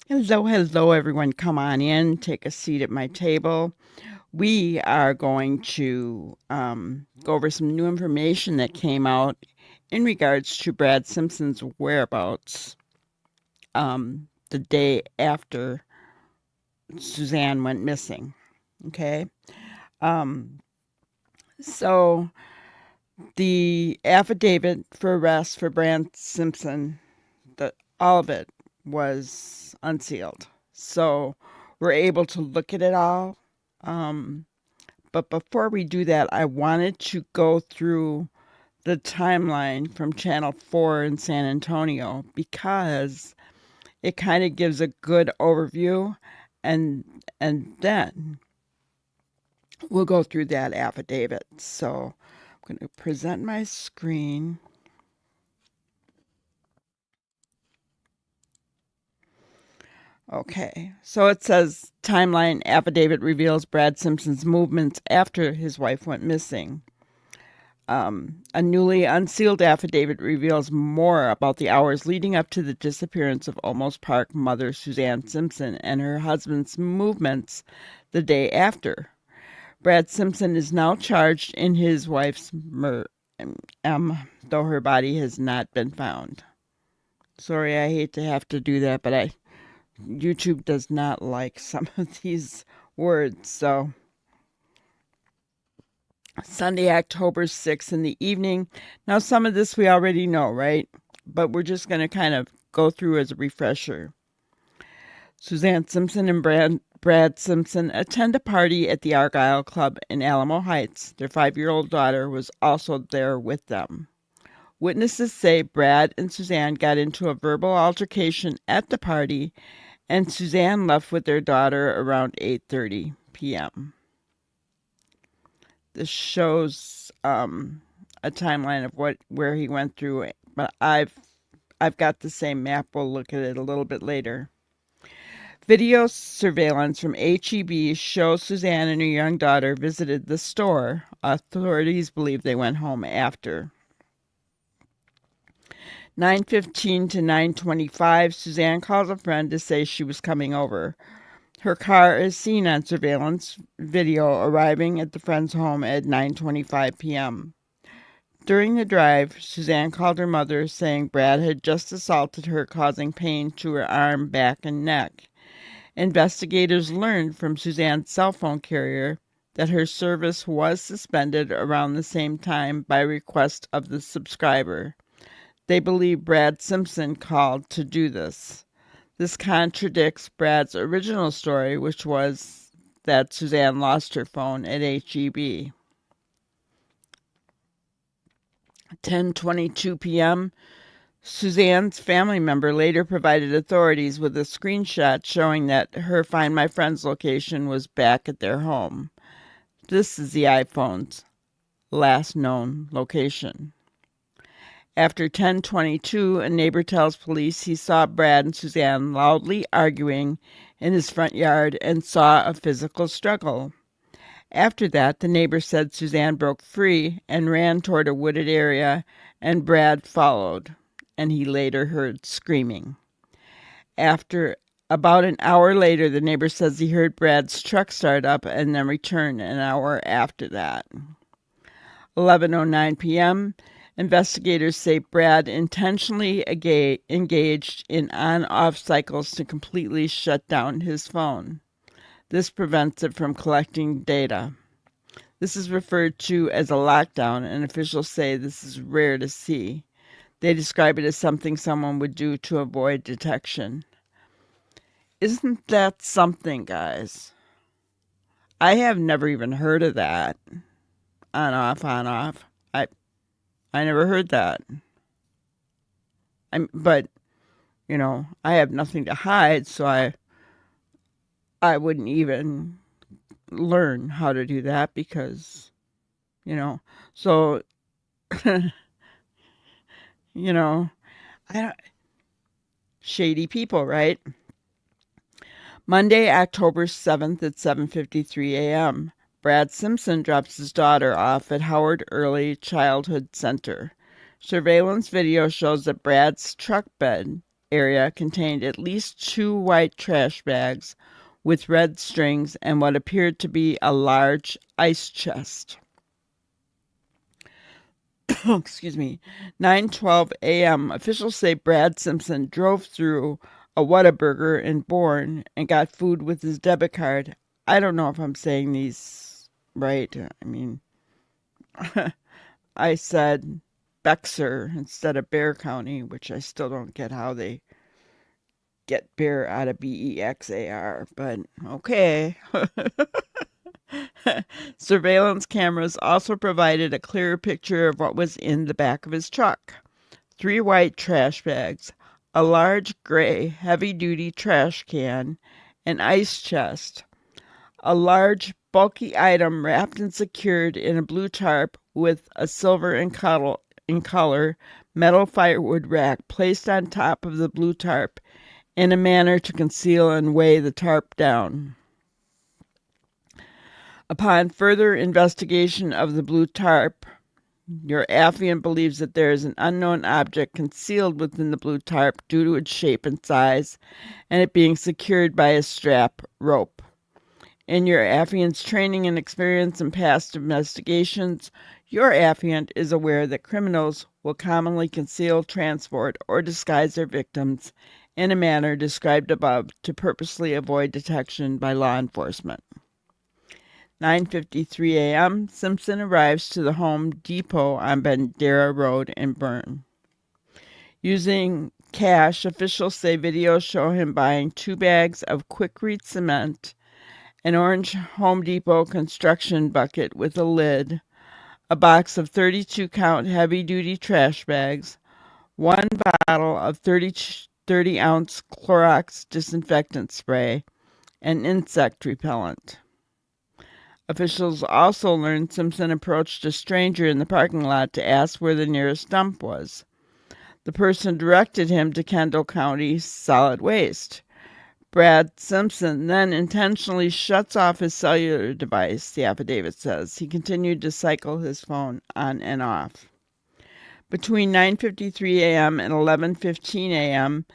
Hello, hello, everyone. Come on in, take a seat at my table. We are going to go over some new information that came out in regards to Brad Simpson's whereabouts the day after Suzanne went missing. Okay. Um, so the affidavit for arrest for Brad Simpson, all of it was unsealed. So we're able to look at it all. Um, But before we do that, I wanted to go through the timeline from Channel 4 in San Antonio because it kind of gives a good overview, and then we'll go through that affidavit. So I'm going to present my screen. Okay, so it says timeline affidavit reveals Brad Simpson's movements after his wife went missing. A newly unsealed affidavit reveals more about the hours leading up to the disappearance of Olmos Park mother Suzanne Simpson and her husband's movements the day after. Brad Simpson is now charged in his wife's murder, though her body has not been found. Sorry, I hate to have to do that, but YouTube does not like some of these words, so Sunday, October 6th in the evening. Now, some of this we already know, right? But we're just going to kind of go through as a refresher. Suzanne Simpson and Brad Simpson attend a party at the Argyle Club in Alamo Heights. Their 5-year-old daughter was also there with them. Witnesses say Brad and Suzanne got into a verbal altercation at the party, and Suzanne left with their daughter around 8:30 p.m. This shows a timeline of where he went through, but I've got the same map. We'll look at it a little bit later. Video surveillance from HEB shows Suzanne and her young daughter visited the store. Authorities believe they went home after. 9:15 to 9:25, Suzanne calls a friend to say she was coming over. Her car is seen on surveillance video arriving at the friend's home at 9:25 p.m. During the drive, Suzanne called her mother, saying Brad had just assaulted her, causing pain to her arm, back, and neck. Investigators learned from Suzanne's cell phone carrier that her service was suspended around the same time by request of the subscriber. They believe Brad Simpson called to do this. This contradicts Brad's original story, which was that Suzanne lost her phone at HEB. 10:22 p.m., Suzanne's family member later provided authorities with a screenshot showing that her Find My Friends location was back at their home. This is the iPhone's last known location. After 10:22, a neighbor tells police he saw Brad and Suzanne loudly arguing in his front yard and saw a physical struggle. After that, the neighbor said Suzanne broke free and ran toward a wooded area, and Brad followed, and he later heard screaming. After about an hour later, the neighbor says he heard Brad's truck start up and then return an hour after that. 11:09 p.m., investigators say Brad intentionally engaged in on-off cycles to completely shut down his phone. This prevents it from collecting data. This is referred to as a lockdown, and officials say this is rare to see. They describe it as something someone would do to avoid detection. Isn't that something, guys? I have never even heard of that. On off, on off. I never heard that. But I have nothing to hide, so I wouldn't even learn how to do that because, so, I don't, shady people, right? Monday, October 7th at 7:53 a.m. Brad Simpson drops his daughter off at Howard Early Childhood Center. Surveillance video shows that Brad's truck bed area contained at least 2 white trash bags with red strings and what appeared to be a large ice chest. Excuse me. 9:12 a.m. Officials say Brad Simpson drove through a Whataburger in Bourne and got food with his debit card. I don't know if I'm saying these right. I mean, I said Bexar instead of Bear County, which I still don't get how they get bear out of Bexar, but okay. Surveillance cameras also provided a clearer picture of what was in the back of his truck. 3 white trash bags, a large gray heavy-duty trash can, an ice chest, a large bulky item wrapped and secured in a blue tarp with a silver in color metal firewood rack placed on top of the blue tarp in a manner to conceal and weigh the tarp down. Upon further investigation of the blue tarp, your affiant believes that there is an unknown object concealed within the blue tarp due to its shape and size, and it being secured by a strap rope. In your affiant's training and experience in past investigations, your affiant is aware that criminals will commonly conceal, transport, or disguise their victims in a manner described above to purposely avoid detection by law enforcement. 9:53 a.m., Simpson arrives to the Home Depot on Bandera Road in Bern. Using cash, officials say videos show him buying 2 bags of quick-read cement, an orange Home Depot construction bucket with a lid, a box of 32-count heavy-duty trash bags, 1 bottle of 30-ounce Clorox disinfectant spray, and insect repellent. Officials also learned Simpson approached a stranger in the parking lot to ask where the nearest dump was. The person directed him to Kendall County Solid Waste. Brad Simpson then intentionally shuts off his cellular device, the affidavit says. He continued to cycle his phone on and off. Between 9:53 a.m. and 11:15 a.m.,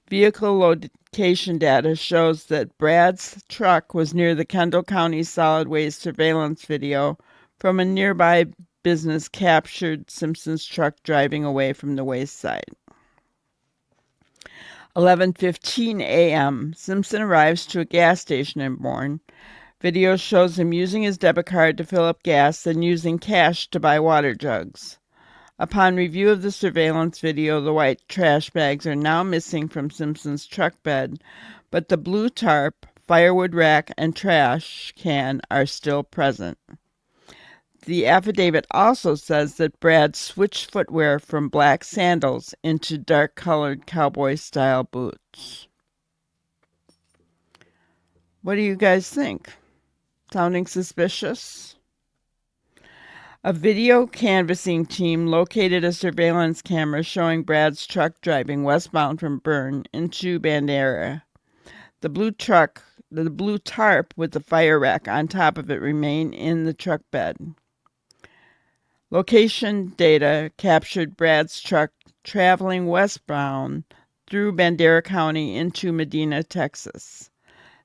vehicle location data shows that Brad's truck was near the Kendall County Solid Waste surveillance video from a nearby business captured Simpson's truck driving away from the waste site. 11:15 a.m., Simpson arrives to a gas station in Bourne. Video shows him using his debit card to fill up gas and using cash to buy water jugs. Upon review of the surveillance video, the white trash bags are now missing from Simpson's truck bed, but the blue tarp, firewood rack, and trash can are still present. The affidavit also says that Brad switched footwear from black sandals into dark-colored cowboy-style boots. What do you guys think? Sounding suspicious? A video canvassing team located a surveillance camera showing Brad's truck driving westbound from Bern into Bandera. The blue tarp with the fire rack on top of it remain in the truck bed. Location data captured Brad's truck traveling westbound through Bandera County into Medina, Texas.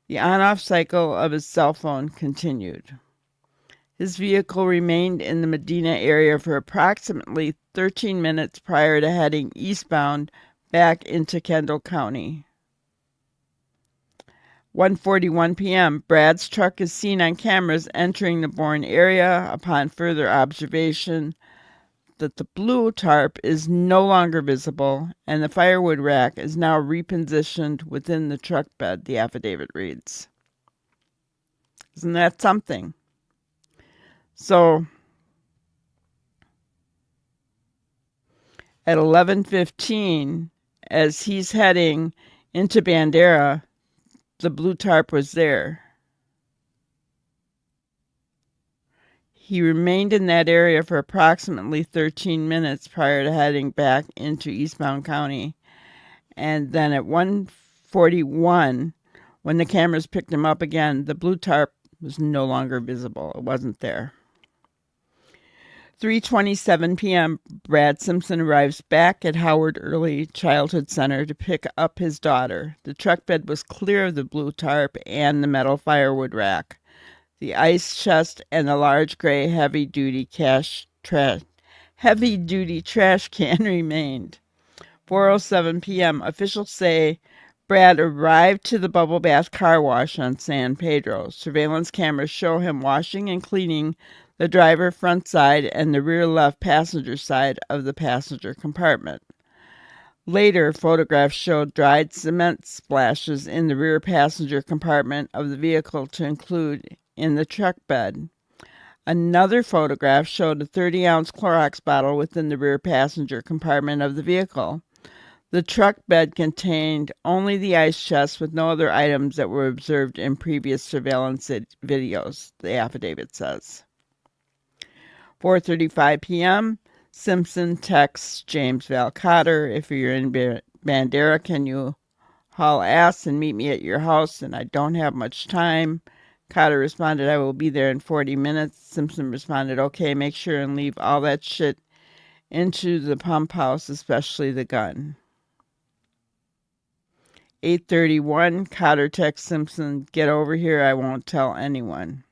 The on-off cycle of his cell phone continued. His vehicle remained in the Medina area for approximately 13 minutes prior to heading eastbound back into Kendall County. 1:41 p.m., Brad's truck is seen on cameras entering the Bourne area. Upon further observation that the blue tarp is no longer visible and the firewood rack is now repositioned within the truck bed, the affidavit reads. Isn't that something? So, at 11:15, as he's heading into Bandera, the blue tarp was there. He remained in that area for approximately 13 minutes prior to heading back into eastbound county. And then at 1:41, when the cameras picked him up again, the blue tarp was no longer visible. It wasn't there. 3:27 p.m., Brad Simpson arrives back at Howard Early Childhood Center to pick up his daughter. The truck bed was clear of the blue tarp and the metal firewood rack. The ice chest and the large gray heavy-duty trash can remained. 4:07 p.m., officials say Brad arrived to the bubble bath car wash on San Pedro. Surveillance cameras show him washing and cleaning the driver front side and the rear left passenger side of the passenger compartment. Later, photographs showed dried cement splashes in the rear passenger compartment of the vehicle to include in the truck bed. Another photograph showed a 30-ounce Clorox bottle within the rear passenger compartment of the vehicle. The truck bed contained only the ice chest with no other items that were observed in previous surveillance videos, the affidavit says. 4:35 p.m., Simpson texts James Val Cotter, if you're in Bandera, can you haul ass and meet me at your house? And I don't have much time. Cotter responded, I will be there in 40 minutes. Simpson responded, okay, make sure and leave all that shit into the pump house, especially the gun. 8:31, Cotter texts Simpson, get over here, I won't tell anyone.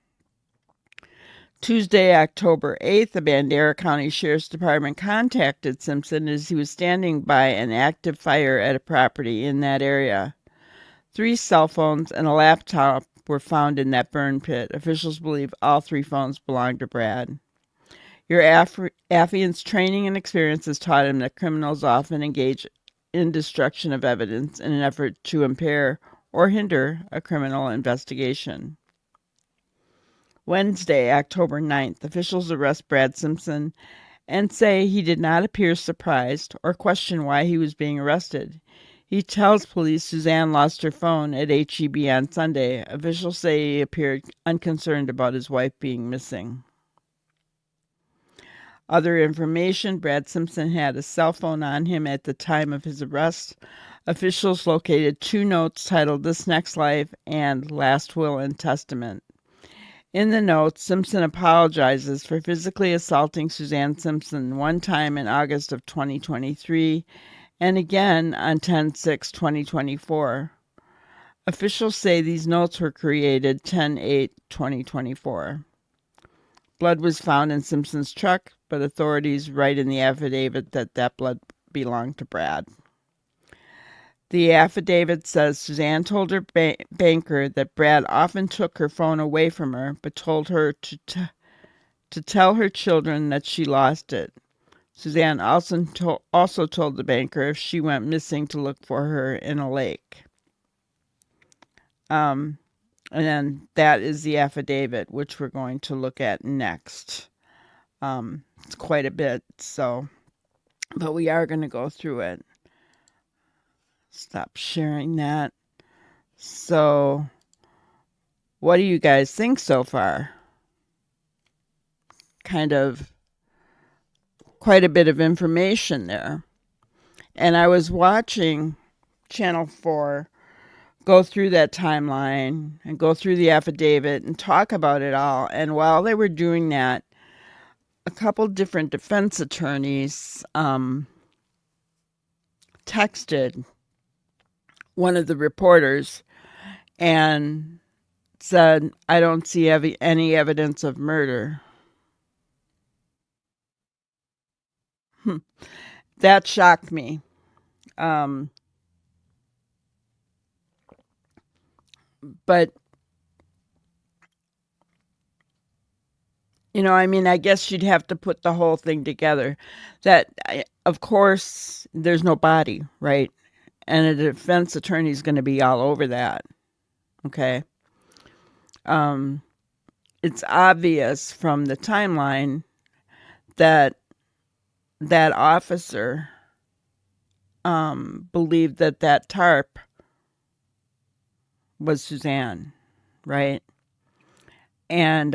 Tuesday, October 8th, the Bandera County Sheriff's Department contacted Simpson as he was standing by an active fire at a property in that area. 3 cell phones and a laptop were found in that burn pit. Officials believe all 3 phones belonged to Brad. Your affiant's training and experience has taught him that criminals often engage in destruction of evidence in an effort to impair or hinder a criminal investigation. Wednesday, October 9th, officials arrest Brad Simpson and say he did not appear surprised or question why he was being arrested. He tells police Suzanne lost her phone at H-E-B on Sunday. Officials say he appeared unconcerned about his wife being missing. Other information, Brad Simpson had a cell phone on him at the time of his arrest. Officials located 2 notes titled This Next Life and Last Will and Testament. In the notes, Simpson apologizes for physically assaulting Suzanne Simpson one time in August of 2023 and again on 10/6/2024. Officials say these notes were created 10/8/2024. Blood was found in Simpson's truck, but authorities write in the affidavit that blood belonged to Brad. The affidavit says Suzanne told her banker that Brad often took her phone away from her, but told her to tell her children that she lost it. Suzanne also told the banker if she went missing to look for her in a lake. And then that is the affidavit, which we're going to look at next. It's quite a bit, but we are going to go through it. Stop sharing that. So, what do you guys think so far? Kind of quite a bit of information there. And I was watching Channel 4 go through that timeline and go through the affidavit and talk about it all. And while they were doing that, a couple different defense attorneys texted one of the reporters and said, I don't see any evidence of murder. That shocked me. But, I guess you'd have to put the whole thing together. Of course, there's no body, right? And a defense attorney is going to be all over that. Okay. It's obvious from the timeline that officer believed that tarp was Suzanne, right? And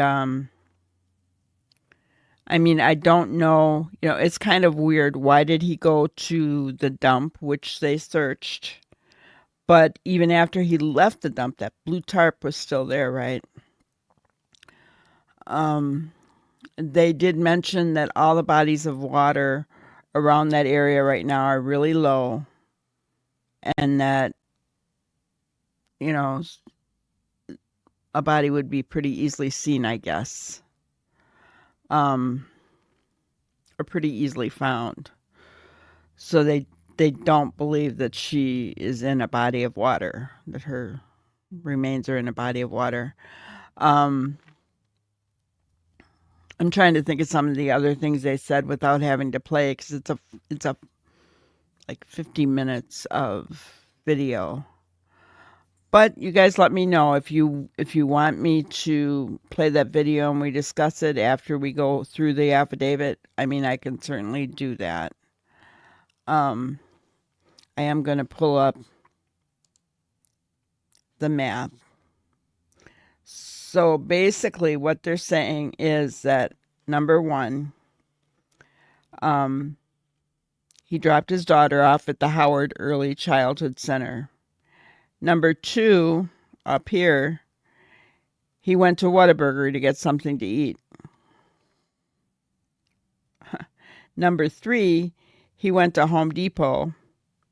I don't know, it's kind of weird. Why did he go to the dump, which they searched? But even after he left the dump, that blue tarp was still there, right? They did mention that all the bodies of water around that area right now are really low, and that, you know, a body would be pretty easily seen, I guess, or pretty easily found. So they don't believe that she is in a body of water, that her remains are in a body of water. Um, I'm trying to think of some of the other things they said without having to play, because it's a like 50 minutes of video. But you guys let me know if you want me to play that video and we discuss it after we go through the affidavit. I mean, I can certainly do that. I am going to pull up the math. So basically what they're saying is that, number one, he dropped his daughter off at the Howard Early Childhood Center. Number two, up here, he went to Whataburger to get something to eat. Number three, he went to Home Depot.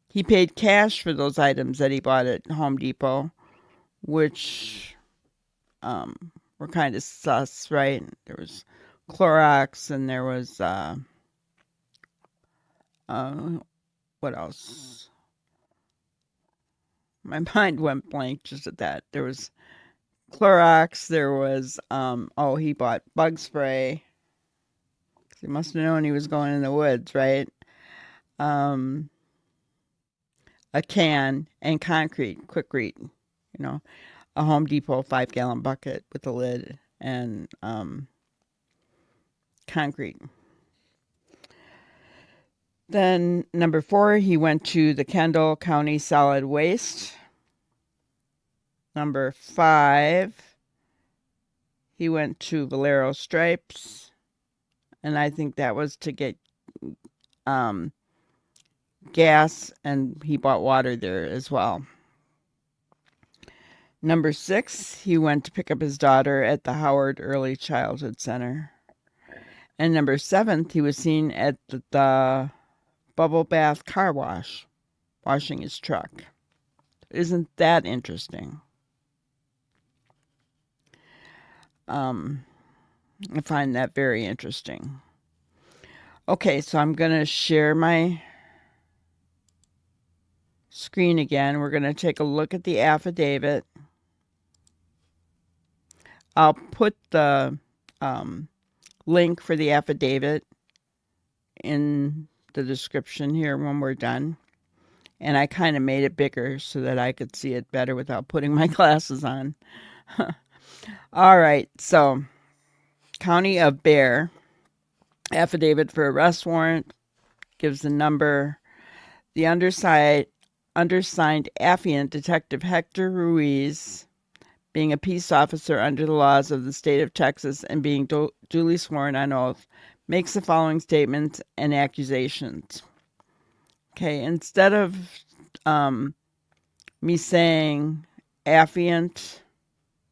He paid cash for those items that he bought at Home Depot, which were kind of sus, right? There was Clorox, and there was what else? My mind went blank just at that. There was Clorox. There was he bought bug spray. He must have known he was going in the woods, right? A can and concrete, Quikrete, a Home Depot 5-gallon bucket with a lid and concrete. Then number four, he went to the Kendall County Solid Waste. Number five, he went to Valero Stripes, and I think that was to get gas, and he bought water there as well. Number six, he went to pick up his daughter at the Howard Early Childhood Center. And number seven, he was seen at the Bubble Bath Car Wash, washing his truck. Isn't that interesting? I find that very interesting. Okay, so I'm going to share my screen again. We're going to take a look at the affidavit. I'll put the link for the affidavit in the description here when we're done. And I kind of made it bigger so that I could see it better without putting my glasses on. All right, so County of Bear, affidavit for arrest warrant, gives the number. The undersigned affiant, Detective Hector Ruiz, being a peace officer under the laws of the state of Texas and being duly sworn on oath, makes the following statements and accusations. Okay, instead of me saying affiant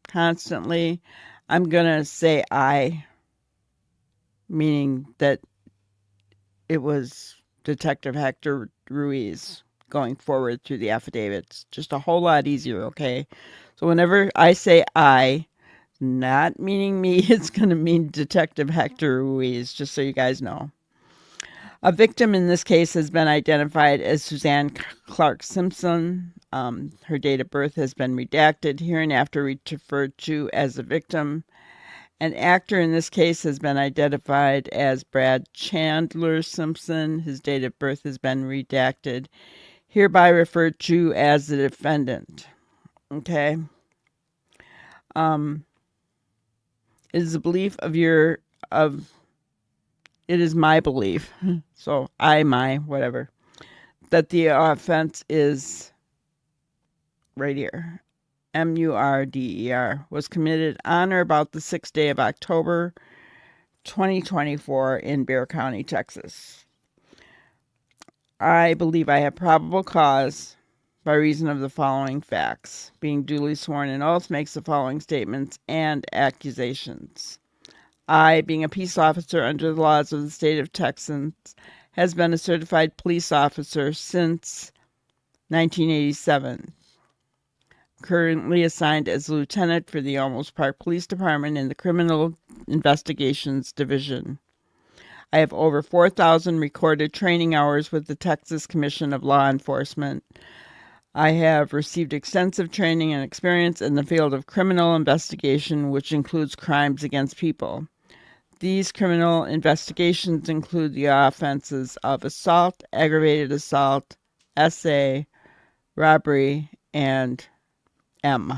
constantly, I'm going to say I, meaning that it was Detective Hector Ruiz going forward through the affidavits. Just a whole lot easier, okay? So whenever I say I, not meaning me, it's going to mean Detective Hector Ruiz, just so you guys know. A victim in this case has been identified as Suzanne Clark Simpson. Her date of birth has been redacted, hereinafter referred to as a victim. An actor in this case has been identified as Brad Chandler Simpson. His date of birth has been redacted, hereby referred to as the defendant. Okay. It is a belief it is my belief, so whatever, that the offense is right here, murder, was committed on or about the 6th day of October, 2024 in Bexar County, Texas. I believe I have probable cause by reason of the following facts. Being duly sworn in oath, makes the following statements and accusations. I, being a peace officer under the laws of the state of Texas, has been a certified police officer since 1987. Currently assigned as lieutenant for the Olmos Park Police Department in the Criminal Investigations Division. I have over 4,000 recorded training hours with the Texas Commission of Law Enforcement. I have received extensive training and experience in the field of criminal investigation, which includes crimes against people. These criminal investigations include the offenses of assault, aggravated assault, SA, robbery, and M.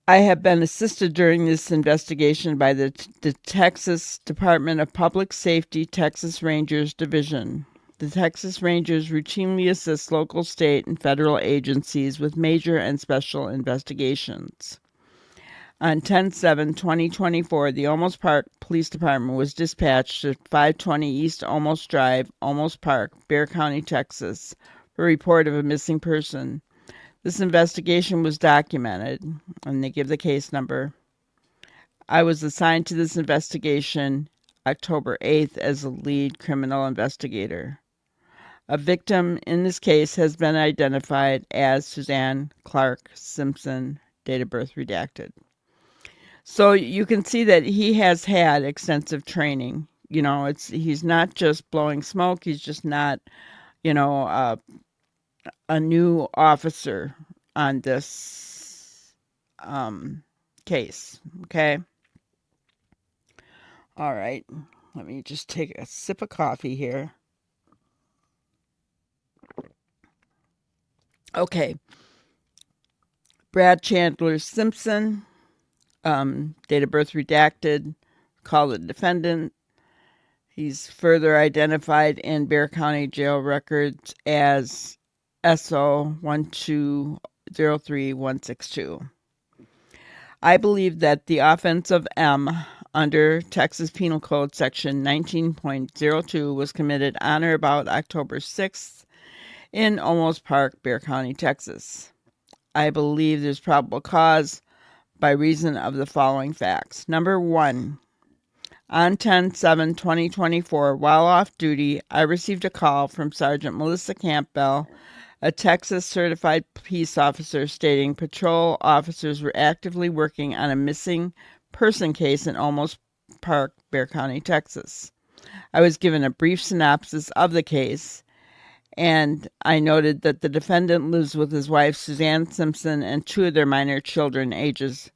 I have been assisted during this investigation by the Texas Department of Public Safety Texas Rangers Division. The Texas Rangers routinely assist local, state, and federal agencies with major and special investigations. On 10/7/2024, the Olmos Park Police Department was dispatched to 520 East Olmos Drive, Olmos Park, Bexar County, Texas, for a report of a missing person. This investigation was documented, and they give the case number. I was assigned to this investigation October 8th as the lead criminal investigator. A victim in this case has been identified as Suzanne Clark Simpson, date of birth redacted. So you can see that he has had extensive training. He's not just blowing smoke. He's just not, a new officer on this case. Okay. All right. Let me just take a sip of coffee here. Okay. Brad Chandler Simpson, date of birth redacted, call the defendant. He's further identified in Bexar County jail records as SO 1203162. I believe that the offense of M under Texas Penal Code Section 19.02 was committed on or about October 6th in Olmos Park, Bexar County, Texas. I believe there's probable cause by reason of the following facts. Number one, on 10/7/2024, while off duty, I received a call from Sergeant Melissa Campbell, a Texas certified peace officer, stating patrol officers were actively working on a missing person case in Olmos Park, Bexar County, Texas. I was given a brief synopsis of the case, and I noted that the defendant lives with his wife, Suzanne Simpson, and two of their minor children, ages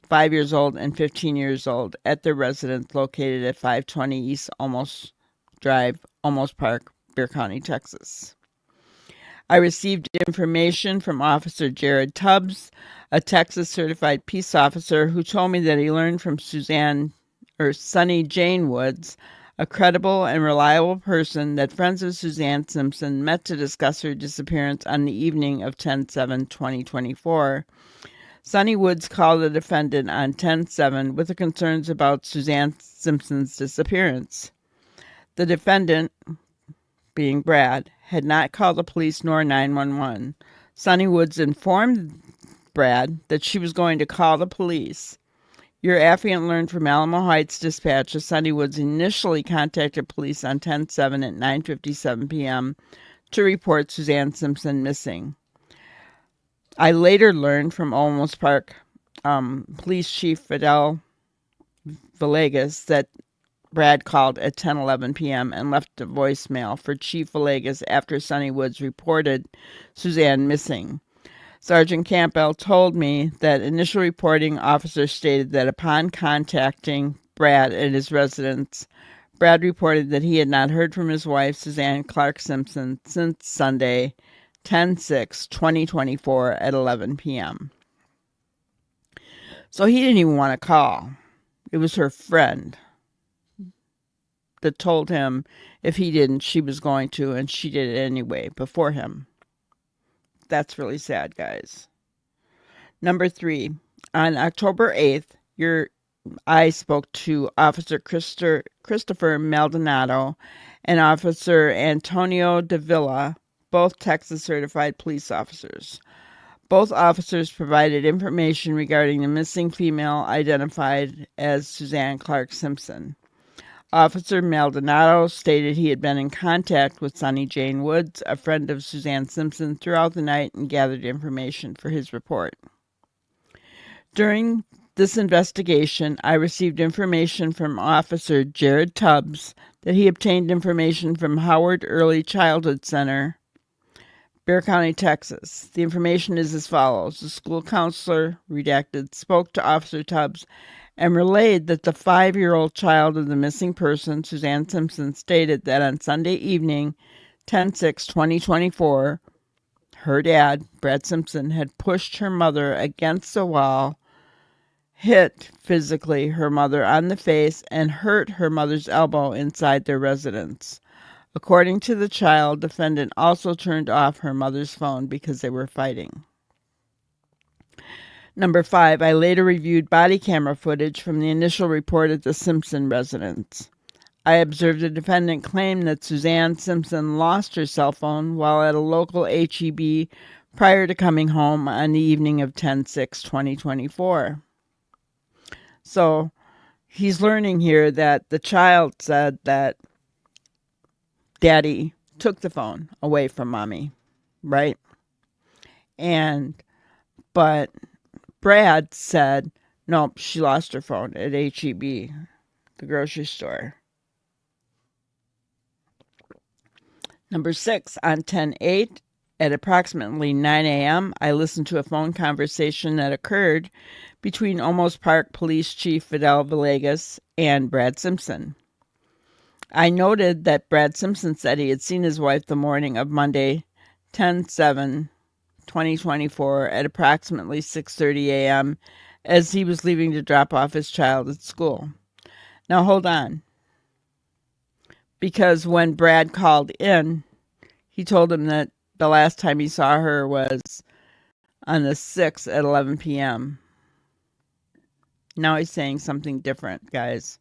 5 years old and 15 years old, at their residence located at 520 East Olmos Drive, Olmos Park, Bexar County, Texas. I received information from Officer Jared Tubbs, a Texas certified peace officer, who told me that he learned from Sunny Jane Woods, a credible and reliable person, that friends of Suzanne Simpson met to discuss her disappearance on the evening of 10/7/2024. Sunny Woods called the defendant on 10/7 with the concerns about Suzanne Simpson's disappearance. The defendant, being Brad, had not called the police nor 911. Sunny Woods informed Brad that she was going to call the police. Your affiant learned from Alamo Heights Dispatch that Sunny Woods initially contacted police on 10/7 at 9:57 p.m. to report Suzanne Simpson missing. I later learned from Olmos Park Police Chief Fidel Villegas that Brad called at 10:11 p.m. and left a voicemail for Chief Villegas after Sunny Woods reported Suzanne missing. Sergeant Campbell told me that initial reporting officers stated that upon contacting Brad at his residence, Brad reported that he had not heard from his wife, Suzanne Clark Simpson, since Sunday, 10/6/2024 at 11 p.m. So he didn't even want to call. It was her friend that told him if he didn't, she was going to, and she did it anyway before him. That's really sad, guys. Number 3, on October 8th, I spoke to Officer Christopher Maldonado and Officer Antonio Davila, both Texas certified police officers. Both officers provided information regarding the missing female identified as Suzanne Clark Simpson. Officer Maldonado stated he had been in contact with Sonny Jane Woods, a friend of Suzanne Simpson, throughout the night and gathered information for his report. During this investigation, I received information from Officer Jared Tubbs that he obtained information from Howard Early Childhood Center, Bexar County, Texas. The information is as follows. The school counselor, redacted, spoke to Officer Tubbs and relayed that the 5-year-old child of the missing person, Suzanne Simpson, stated that on Sunday evening, 10/6/2024, her dad, Brad Simpson, had pushed her mother against the wall, hit physically her mother on the face, and hurt her mother's elbow inside their residence. According to the child, defendant also turned off her mother's phone because they were fighting. Number 5, I later reviewed body camera footage from the initial report at the Simpson residence. I observed the defendant claim that Suzanne Simpson lost her cell phone while at a local HEB prior to coming home on the evening of 10/6/2024. So he's learning here that the child said that Daddy took the phone away from Mommy, right? But Brad said, nope, she lost her phone at HEB, the grocery store. Number 6, on 10/8, at approximately 9 a.m., I listened to a phone conversation that occurred between Olmos Park Police Chief Fidel Villegas and Brad Simpson. I noted that Brad Simpson said he had seen his wife the morning of Monday, 10/7/2024, at approximately 6:30 a.m. as he was leaving to drop off his child at school. Now hold on. Because when Brad called in, he told him that the last time he saw her was on the 6th at 11 p.m. Now he's saying something different, guys.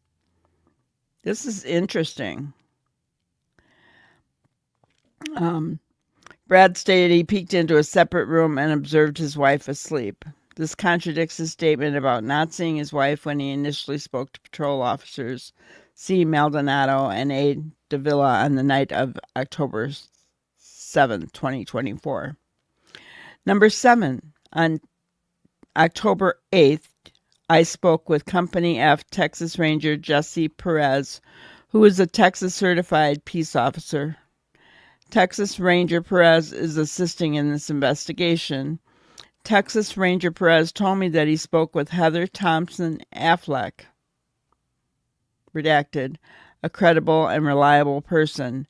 This is interesting. Brad stated he peeked into a separate room and observed his wife asleep. This contradicts his statement about not seeing his wife when he initially spoke to patrol officers C. Maldonado and A. Davila on the night of October 7, 2024. Number 7, on October 8th, I spoke with Company F Texas Ranger Jesse Perez, who is a Texas certified peace officer. Texas Ranger Perez is assisting in this investigation. Texas Ranger Perez told me that he spoke with Heather Thompson Affleck, redacted, a credible and reliable person.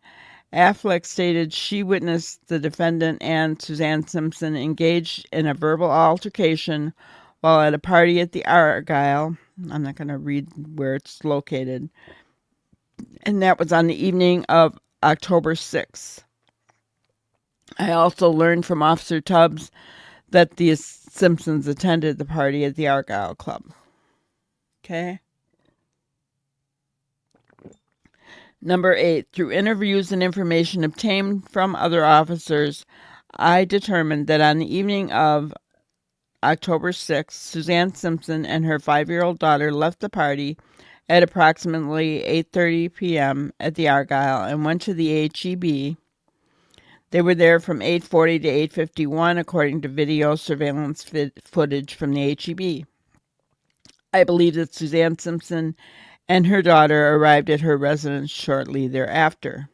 Affleck stated she witnessed the defendant and Suzanne Simpson engaged in a verbal altercation while at a party at the Argyle. I'm not going to read where it's located. And that was on the evening of October 6th. I also learned from Officer Tubbs that the Simpsons attended the party at the Argyle Club. Okay. Number 8, through interviews and information obtained from other officers, I determined that on the evening of October 6th, Suzanne Simpson and her 5-year-old daughter left the party at approximately 8:30 p.m. at the Argyle and went to the HEB. They were there from 8:40 to 8:51, according to video surveillance footage from the HEB. I believe that Suzanne Simpson and her daughter arrived at her residence shortly thereafter.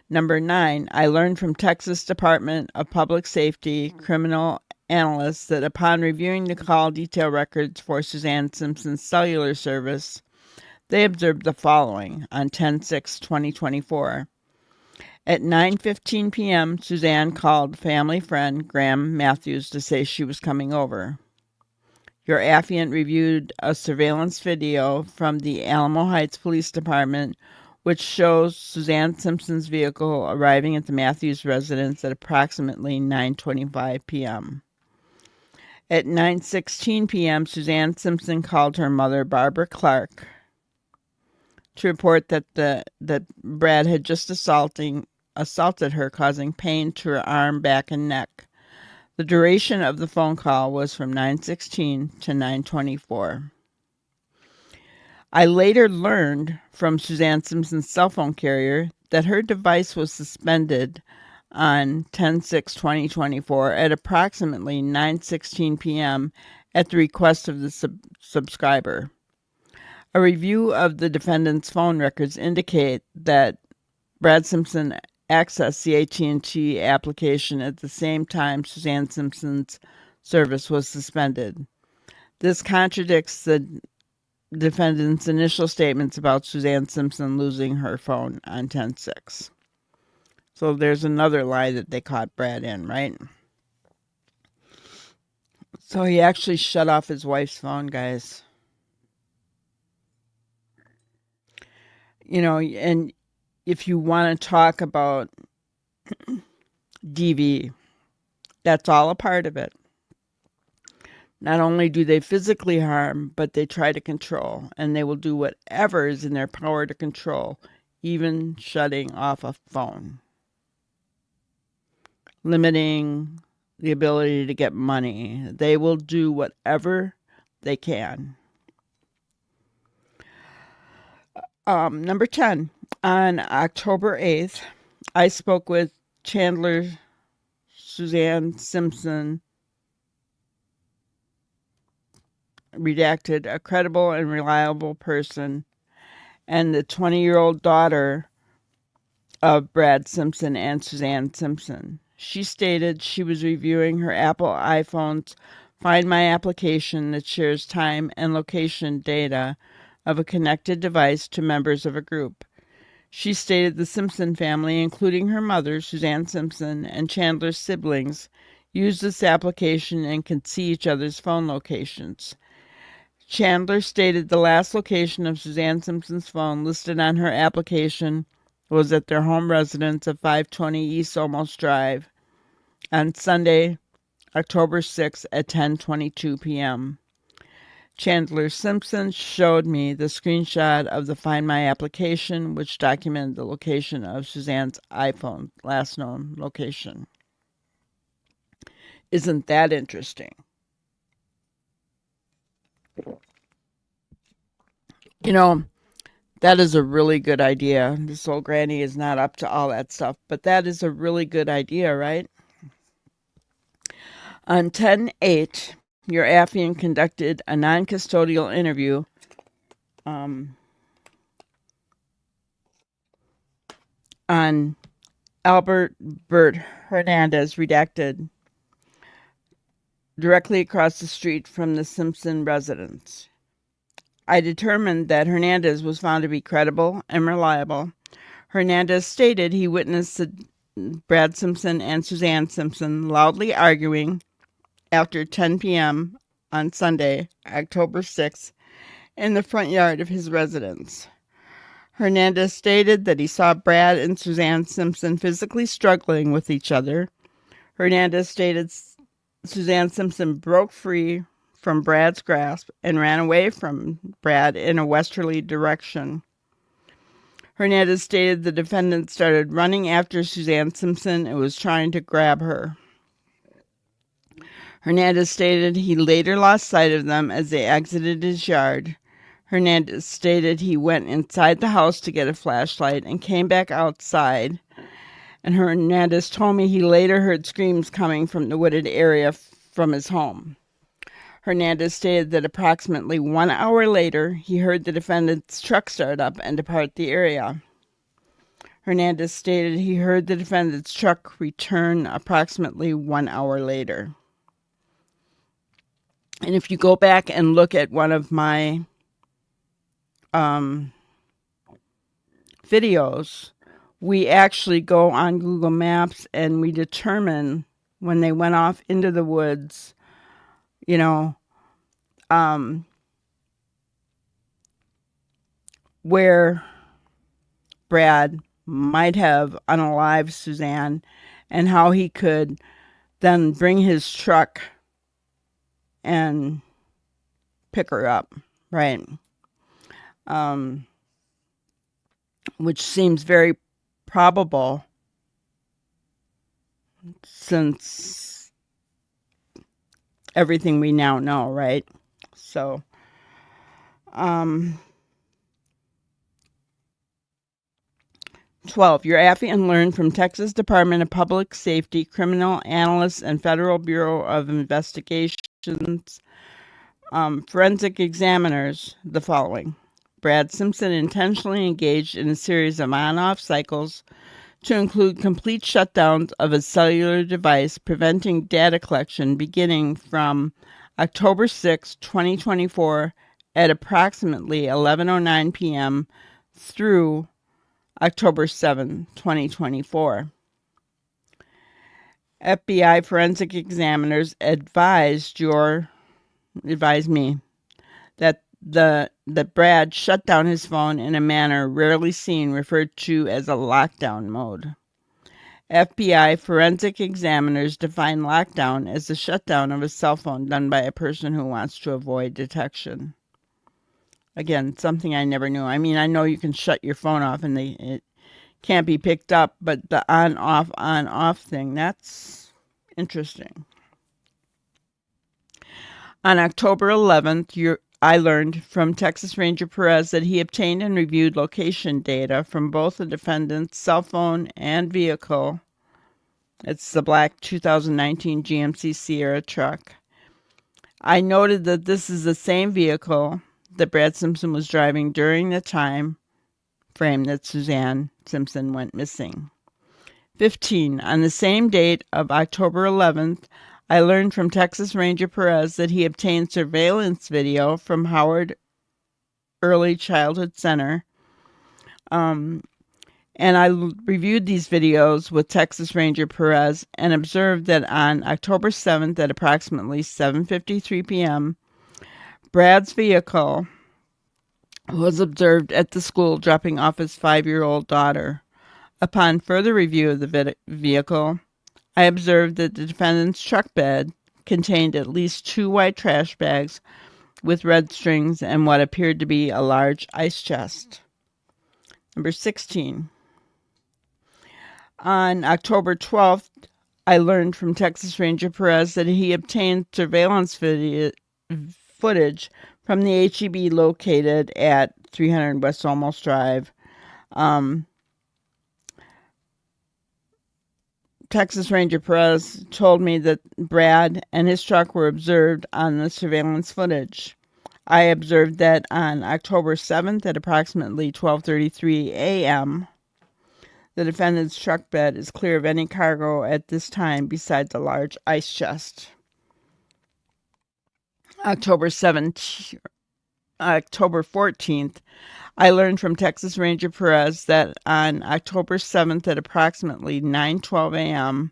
Number 9, I learned from Texas Department of Public Safety criminal analysts that upon reviewing the call detail records for Suzanne Simpson's cellular service, they observed the following on 10/6/2024. At 9:15 p.m., Suzanne called family friend Graham Matthews to say she was coming over. Your affiant reviewed a surveillance video from the Alamo Heights Police Department, which shows Suzanne Simpson's vehicle arriving at the Matthews residence at approximately 9:25 p.m. At 9:16 p.m., Suzanne Simpson called her mother, Barbara Clark, to report that Brad had just assaulted her, causing pain to her arm, back, and neck. The duration of the phone call was from 9:16 to 9:24. I later learned from Suzanne Simpson's cell phone carrier that her device was suspended on 10/6/2024 at approximately 9:16 p.m. at the request of the subscriber. A review of the defendant's phone records indicate that Brad Simpson accessed the AT&T application at the same time Suzanne Simpson's service was suspended. This contradicts the defendant's initial statements about Suzanne Simpson losing her phone on 10/6. So there's another lie that they caught Brad in, right? So he actually shut off his wife's phone, guys. And if you want to talk about DV, that's all a part of it. Not only do they physically harm, but they try to control, and they will do whatever is in their power to control, even shutting off a phone, limiting the ability to get money. They will do whatever they can. Number 10, on October 8th, I spoke with Chandler Suzanne Simpson, redacted, a credible and reliable person, and the 20-year-old daughter of Brad Simpson and Suzanne Simpson. She stated she was reviewing her Apple iPhone's Find My application that shares time and location data of a connected device to members of a group. She stated the Simpson family, including her mother, Suzanne Simpson, and Chandler's siblings, use this application and can see each other's phone locations. Chandler stated the last location of Suzanne Simpson's phone listed on her application was at their home residence of 520 East Olmos Drive on Sunday, October 6th at 10:22 p.m. Chandler Simpson showed me the screenshot of the Find My application, which documented the location of Suzanne's iPhone, last known location. Isn't that interesting? That is a really good idea. This old granny is not up to all that stuff, but that is a really good idea, right? On 10/8, your affiant conducted a non-custodial interview on Albert Bert Hernandez, redacted, directly across the street from the Simpson residence. I determined that Hernandez was found to be credible and reliable. Hernandez stated he witnessed Brad Simpson and Suzanne Simpson loudly arguing after 10 p.m. on Sunday, October 6th, in the front yard of his residence. Hernandez stated that he saw Brad and Suzanne Simpson physically struggling with each other. Hernandez stated Suzanne Simpson broke free from Brad's grasp and ran away from Brad in a westerly direction. Hernandez stated the defendant started running after Suzanne Simpson and was trying to grab her. Hernandez stated he later lost sight of them as they exited his yard. Hernandez stated he went inside the house to get a flashlight and came back outside. And Hernandez told me he later heard screams coming from the wooded area from his home. Hernandez stated that approximately 1 hour later, he heard the defendant's truck start up and depart the area. Hernandez stated he heard the defendant's truck return approximately 1 hour later. And if you go back and look at one of my videos, we actually go on Google Maps and we determine when they went off into the woods, where Brad might have unalived Suzanne and how he could then bring his truck and pick her up, right? Which seems very probable since everything we now know, right? So, 12. Your affiant learned from Texas Department of Public Safety, Criminal Analysts, and Federal Bureau of Investigations forensic examiners the following. Brad Simpson intentionally engaged in a series of on-off cycles to include complete shutdowns of a cellular device, preventing data collection beginning from October 6, 2024 at approximately 11:09 p.m. through October 7, 2024. FBI forensic examiners advised me that Brad shut down his phone in a manner rarely seen, referred to as a lockdown mode. FBI forensic examiners define lockdown as the shutdown of a cell phone done by a person who wants to avoid detection. Again, something I never knew. I mean, I know you can shut your phone off and it can't be picked up, but the on-off thing, that's interesting. On October 11th, I learned from Texas Ranger Perez that he obtained and reviewed location data from both the defendant's cell phone and vehicle. It's the black 2019 GMC Sierra truck. I noted that this is the same vehicle that Brad Simpson was driving during the time frame that Suzanne Simpson went missing. 15. On the same date of October 11th, I learned from Texas Ranger Perez that he obtained surveillance video from Howard Early Childhood Center. And I reviewed these videos with Texas Ranger Perez and observed that on October 7th at approximately 7:53 p.m., Brad's vehicle was observed at the school dropping off his 5-year-old daughter. Upon further review of the vehicle, I observed that the defendant's truck bed contained at least 2 white trash bags with red strings and what appeared to be a large ice chest. Number 16. On October 12th, I learned from Texas Ranger Perez that he obtained surveillance footage from the HEB located at 300 West Olmos Drive. Texas Ranger Perez told me that Brad and his truck were observed on the surveillance footage. I observed that on October 7th at approximately 12:33 a.m., the defendant's truck bed is clear of any cargo at this time besides a large ice chest. October 14th, I learned from Texas Ranger Perez that on October 7th at approximately 9:12 a.m.,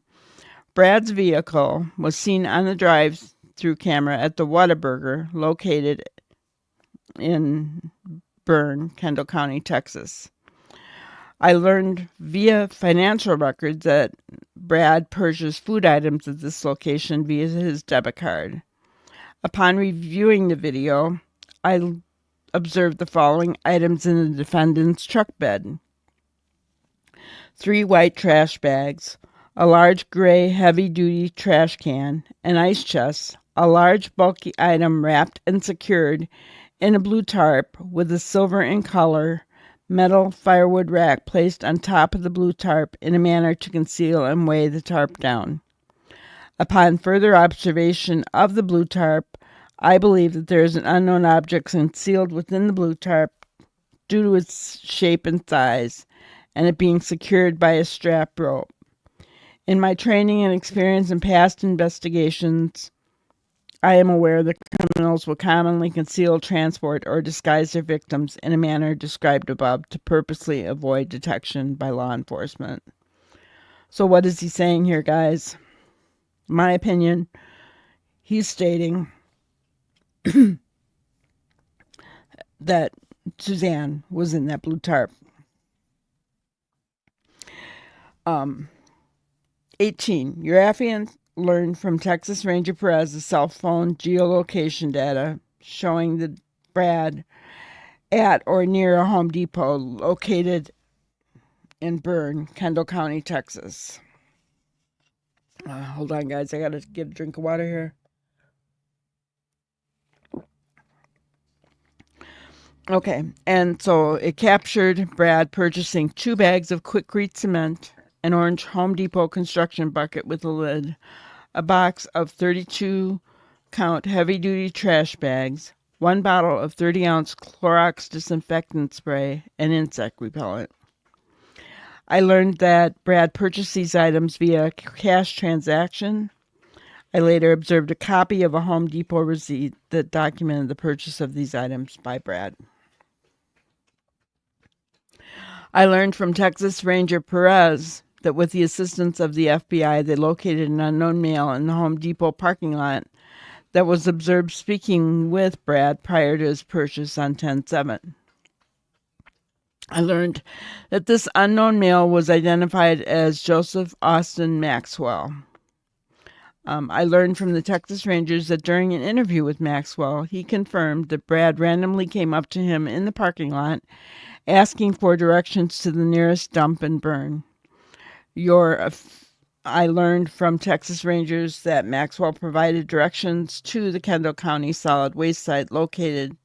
Brad's vehicle was seen on the drive-through camera at the Whataburger located in Bern, Kendall County, Texas. I learned via financial records that Brad purchased food items at this location via his debit card. Upon reviewing the video, I observed the following items in the defendant's truck bed: 3 white trash bags, a large gray heavy-duty trash can, an ice chest, a large bulky item wrapped and secured in a blue tarp with a silver in color metal firewood rack placed on top of the blue tarp in a manner to conceal and weigh the tarp down. Upon further observation of the blue tarp, I believe that there is an unknown object concealed within the blue tarp due to its shape and size, and it being secured by a strap rope. In my training and experience in past investigations, I am aware that criminals will commonly conceal, transport, or disguise their victims in a manner described above to purposely avoid detection by law enforcement. So what is he saying here, guys? In my opinion, he's stating that Suzanne was in that blue tarp. 18. Your affiant learned from Texas Ranger Perez's cell phone geolocation data showing that Brad at or near a Home Depot located in Bern, Kendall County, Texas. Hold on, guys. I gotta get a drink of water here. Okay, and so it captured Brad purchasing 2 bags of Quikrete cement, an orange Home Depot construction bucket with a lid, a box of 32-count heavy-duty trash bags, 1 bottle of 30-ounce Clorox disinfectant spray, and insect repellent. I learned that Brad purchased these items via cash transaction. I later observed a copy of a Home Depot receipt that documented the purchase of these items by Brad. I learned from Texas Ranger Perez that with the assistance of the FBI, they located an unknown male in the Home Depot parking lot that was observed speaking with Brad prior to his purchase on 10/7. I learned that this unknown male was identified as Joseph Austin Maxwell. I learned from the Texas Rangers that during an interview with Maxwell, he confirmed that Brad randomly came up to him in the parking lot asking for directions to the nearest dump and burn. I learned from Texas Rangers that Maxwell provided directions to the Kendall County solid waste site located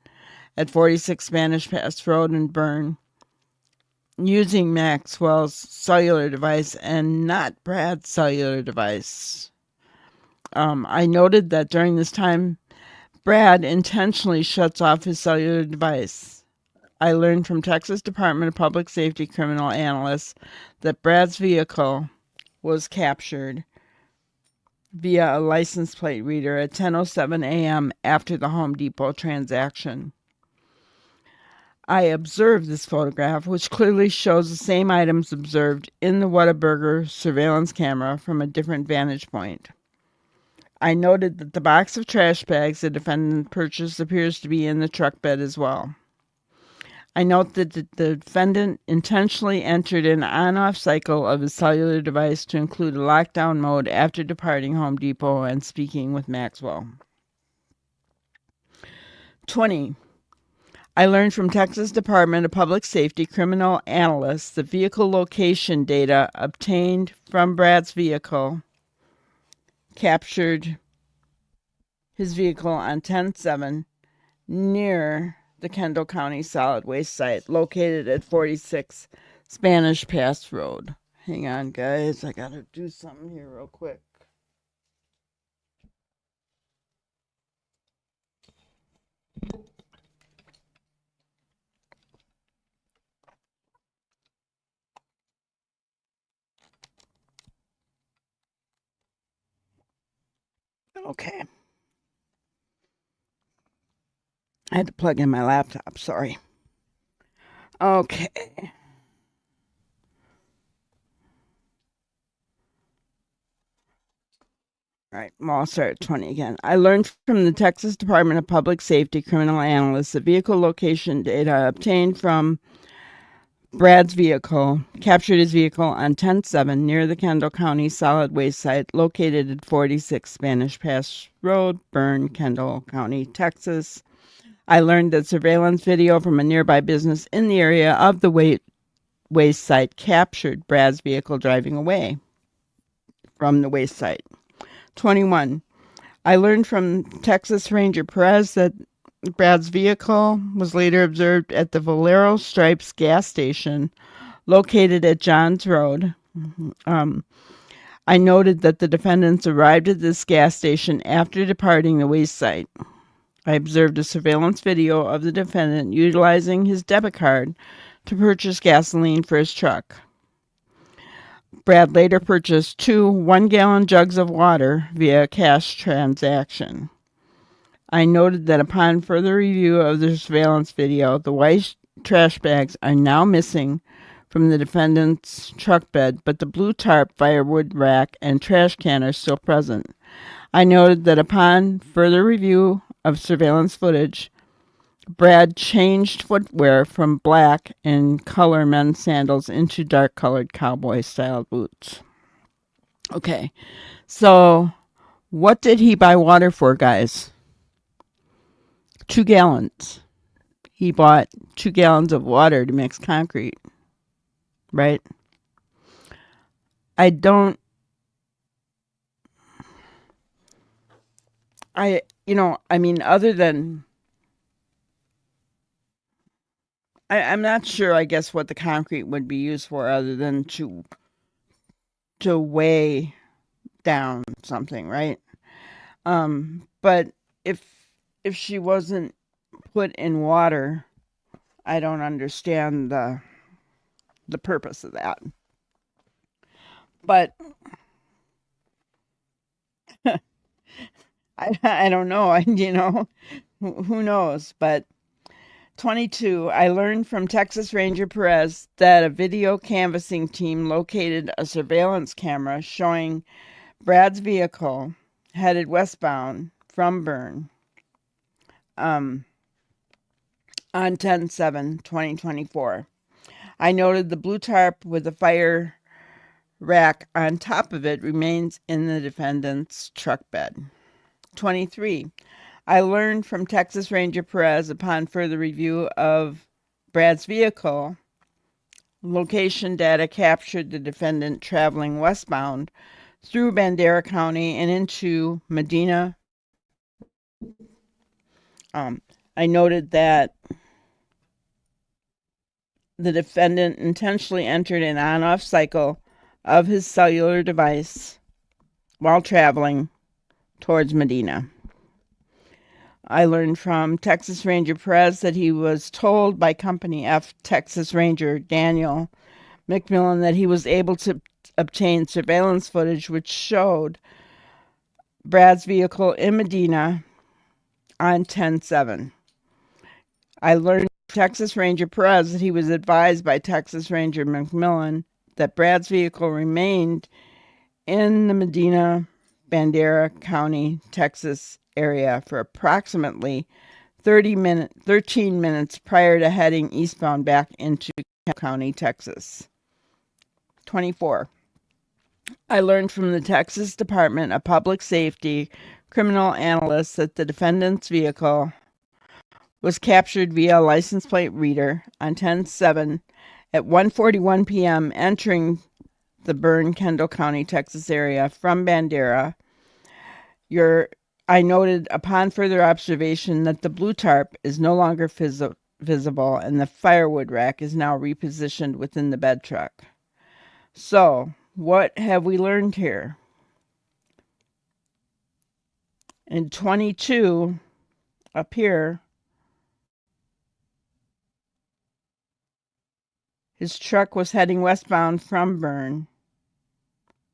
at 46 Spanish Pass Road in Bern using Maxwell's cellular device and not Brad's cellular device. I noted that during this time, Brad intentionally shuts off his cellular device. I learned from Texas Department of Public Safety criminal analysts that Brad's vehicle was captured via a license plate reader at 10:07 a.m. after the Home Depot transaction. I observed this photograph, which clearly shows the same items observed in the Whataburger surveillance camera from a different vantage point. I noted that the box of trash bags the defendant purchased appears to be in the truck bed as well. I note that the defendant intentionally entered an on-off cycle of his cellular device to include a lockdown mode after departing Home Depot and speaking with Maxwell. 20. I learned from Texas Department of Public Safety criminal analysts that vehicle location data obtained from Brad's vehicle captured his vehicle on 10/7 near the Kendall County solid waste site located at 46 Spanish Pass Road. Hang on, guys. I gotta do something here real quick. Okay. I had to plug in my laptop. Sorry. Okay. All right, well, I'll start at 20 again. I learned from the Texas Department of Public Safety criminal analysts that vehicle location data obtained from Brad's vehicle captured his vehicle on 10/7 near the Kendall County solid waste site located at 46 Spanish Pass Road, Bern, Kendall County, Texas. I learned that surveillance video from a nearby business in the area of the waste site captured Brad's vehicle driving away from the waste site. 21. I learned from Texas Ranger Perez that Brad's vehicle was later observed at the Valero Stripes gas station located at Johns Road. I noted that the defendants arrived at this gas station after departing the waste site. I observed a surveillance video of the defendant utilizing his debit card to purchase gasoline for his truck. Brad later purchased 2 one-gallon jugs of water via cash transaction. I noted that upon further review of the surveillance video, the white trash bags are now missing from the defendant's truck bed, but the blue tarp, firewood rack, and trash can are still present. I noted that upon further review of surveillance footage, Brad changed footwear from black and color men's sandals into dark colored cowboy style boots. Okay, so what did he buy water for, guys? 2 gallons. He bought 2 gallons of water to mix concrete, right? Other than I'm not sure, I guess, what the concrete would be used for other than to weigh down something, right? But if if she wasn't put in water, I don't understand the purpose of that. But I don't know. Who knows? But 22, I learned from Texas Ranger Perez that a video canvassing team located a surveillance camera showing Brad's vehicle headed westbound from Bern um, on 10/7/2024. I noted the blue tarp with the fire rack on top of it remains in the defendant's truck bed. 23. I learned from Texas Ranger Perez upon further review of Brad's vehicle, location data captured the defendant traveling westbound through Bandera County and into Medina. I noted that the defendant intentionally entered an on-off cycle of his cellular device while traveling towards Medina. I learned from Texas Ranger Perez that he was told by Company F Texas Ranger Daniel McMillan that he was able to obtain surveillance footage which showed Brad's vehicle in Medina on 10/7. I learned from Texas Ranger Perez that he was advised by Texas Ranger McMillan that Brad's vehicle remained in the Medina, Bandera County, Texas area for approximately 13 minutes prior to heading eastbound back into County, Texas. 24. I learned from the Texas Department of Public Safety criminal analysts that the defendant's vehicle was captured via a license plate reader on 10/7 at 1:41 p.m. entering the Bern, Kendall County, Texas area from Bandera. I noted upon further observation that the blue tarp is no longer visible and the firewood rack is now repositioned within the bed truck. So, what have we learned here? In 22, up here, his truck was heading westbound from Bern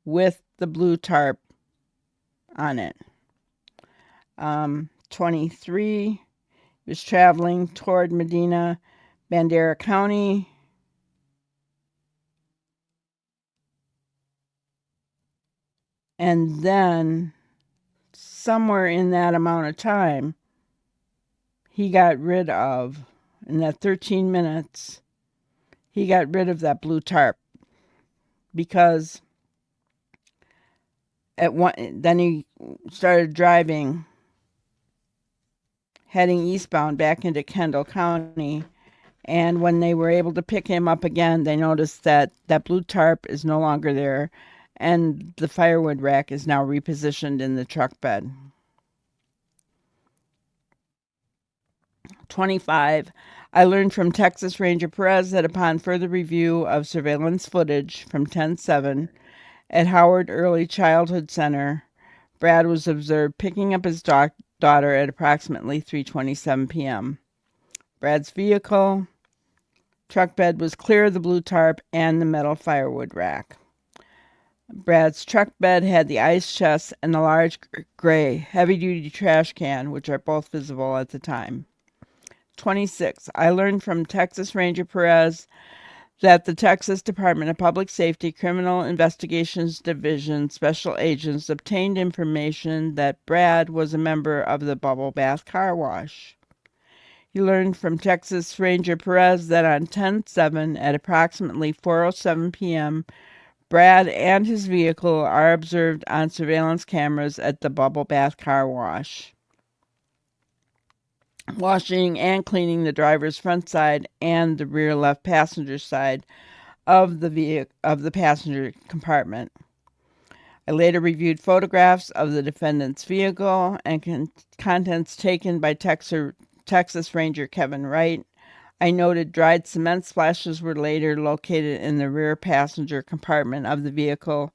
with the blue tarp on it. 23, he was traveling toward Medina, Bandera County. And then somewhere in that amount of time, he got rid of, in that 13 minutes, he got rid of that blue tarp because then he started driving, heading eastbound back into Kendall County. And when they were able to pick him up again, they noticed that that blue tarp is no longer there and the firewood rack is now repositioned in the truck bed. 25. I learned from Texas Ranger Perez that upon further review of surveillance footage from 10/7 at Howard Early Childhood Center, Brad was observed picking up his daughter at approximately 3:27 p.m. Brad's vehicle truck bed was clear of the blue tarp and the metal firewood rack. Brad's truck bed had the ice chest and the large gray heavy-duty trash can, which are both visible at the time. 26. I learned from Texas Ranger Perez that the Texas Department of Public Safety Criminal Investigations Division special agents obtained information that Brad was a member of the Bubble Bath Car Wash. He learned from Texas Ranger Perez that on 10/7 at approximately 4:07 p.m., Brad and his vehicle are observed on surveillance cameras at the Bubble Bath Car Wash, washing and cleaning the driver's front side and the rear left passenger side of the passenger compartment. I later reviewed photographs of the defendant's vehicle and contents taken by Texas Ranger Kevin Wright I noted dried cement splashes were later located in the rear passenger compartment of the vehicle,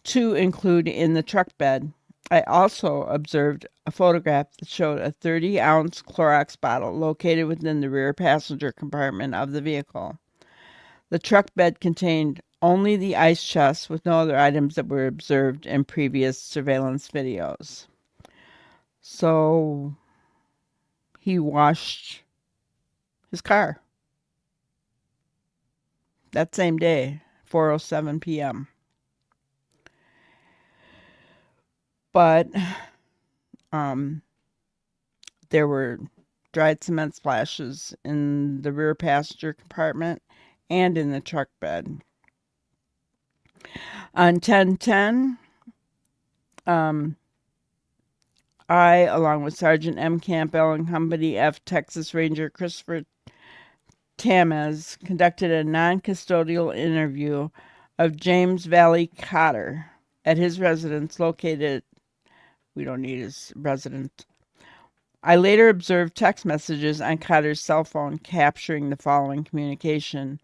to include in the truck bed. I also observed a photograph that showed a 30-ounce Clorox bottle located within the rear passenger compartment of the vehicle. The truck bed contained only the ice chest with no other items that were observed in previous surveillance videos. So he washed his car that same day, 4:07 p.m. But there were dried cement splashes in the rear passenger compartment and in the truck bed. On 10/10, I, along with Sergeant M. Campbell and Company F Texas Ranger Christopher Tamez, conducted a non-custodial interview of James Valley Cotter at his residence located. We don't need his residence. I later observed text messages on Cotter's cell phone capturing the following communication.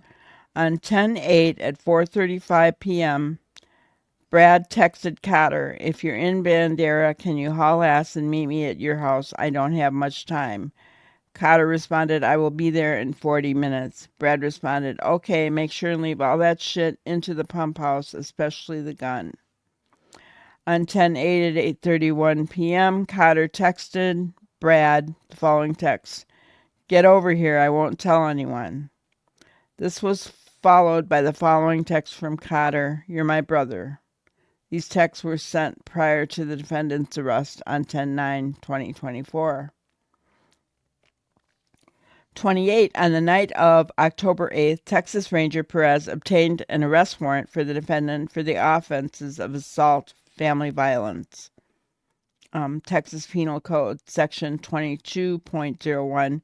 On 10/8 at 4:35 p.m., Brad texted Cotter, "If you're in Bandera, can you haul ass and meet me at your house? I don't have much time." Cotter responded, "I will be there in 40 minutes. Brad responded, "Okay, make sure and leave all that shit into the pump house, especially the gun." On 10/8 at 8:31 p.m., Cotter texted Brad the following text: "Get over here, I won't tell anyone." This was followed by the following text from Cotter: "You're my brother." These texts were sent prior to the defendant's arrest on 10/9/2024. 28. On the night of October 8th, Texas Ranger Perez obtained an arrest warrant for the defendant for the offenses of assault, family violence. Texas Penal Code, Section 22.01,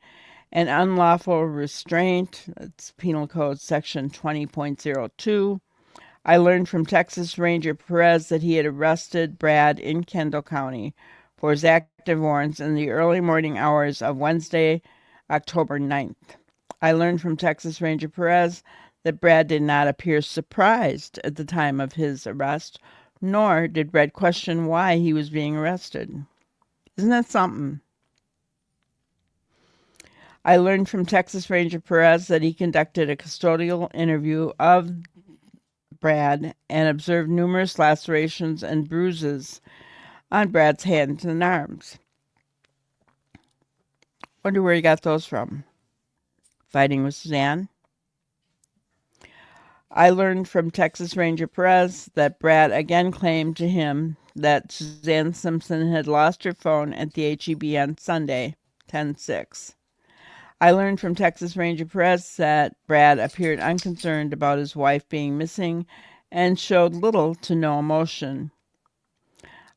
and unlawful restraint, that's Penal Code, Section 20.02. I learned from Texas Ranger Perez that he had arrested Brad in Kendall County for his active warrants in the early morning hours of Wednesday, October 9th. I learned from Texas Ranger Perez that Brad did not appear surprised at the time of his arrest, nor did Brad question why he was being arrested. Isn't that something? I learned from Texas Ranger Perez that he conducted a custodial interview of Brad and observed numerous lacerations and bruises on Brad's hands and arms. Wonder where he got those from. Fighting with Suzanne? I learned from Texas Ranger Perez that Brad again claimed to him that Suzanne Simpson had lost her phone at the HEB on Sunday, 10/6. I learned from Texas Ranger Perez that Brad appeared unconcerned about his wife being missing and showed little to no emotion.